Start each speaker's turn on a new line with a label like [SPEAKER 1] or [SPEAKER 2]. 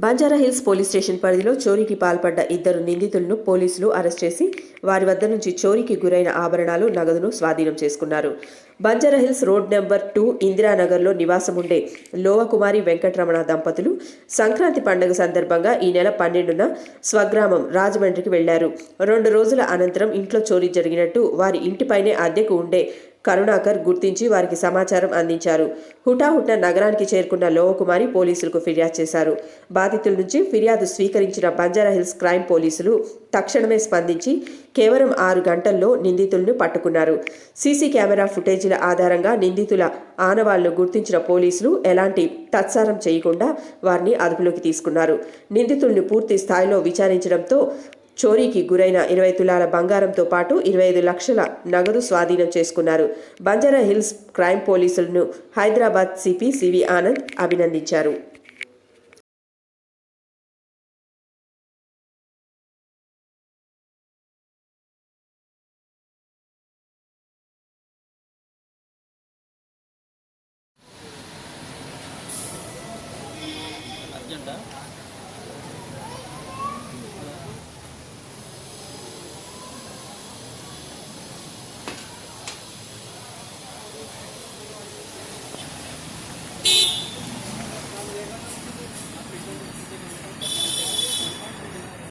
[SPEAKER 1] Banjara Hills police station పరిధిలో చోరీకి పాల్పడ్డ ఇద్దరు నిందితులను పోలీసులు అరెస్ట్ చేసి వారి వద్ద నుంచి చోరీకి గురైన ఆభరణాలు, నగదును స్వాధీనం చేసుకున్నారు. బంజారాహిల్స్ రోడ్ నెంబర్ 2 ఇందిరానగర్లో నివాసముండే లోవకుమారి వెంకటరమణ దంపతులు సంక్రాంతి పండుగ సందర్భంగా ఈ నెల 12న స్వగ్రామం రాజమండ్రికి వెళ్లారు. 2 రోజుల అనంతరం ఇంట్లో చోరీ జరిగినట్టు వారి ఇంటిపైనే అద్దెకు ఉండే కరుణాకర్ గుర్తించి వారికి సమాచారం అందించారు. హుటాహుటిన నగరానికి చేరుకున్న లోవకుమారి పోలీసులకు ఫిర్యాదు చేశారు. బాధితుల నుంచి ఫిర్యాదు స్వీకరించిన బంజారాహిల్స్ క్రైమ్ పోలీసులు తక్షణమే స్పందించి కేవలం 6 గంటల్లో నిందితులను పట్టుకున్నారు. సీసీ కెమెరా ఫుటేజీల ఆధారంగా నిందితుల ఆనవాళ్లను గుర్తించిన పోలీసులు ఎలాంటి తత్సారం చేయకుండా వారిని అదుపులోకి తీసుకున్నారు. నిందితులను పూర్తి స్థాయిలో విచారించడంతో చోరీకి గురైన 20 తులాల బంగారంతో పాటు 25 లక్షల నగదు స్వాధీనం చేసుకున్నారు. బంజారాహిల్స్ క్రైమ్ పోలీసులను హైదరాబాద్ సిపి సివి ఆనంద్ అభినందించారు.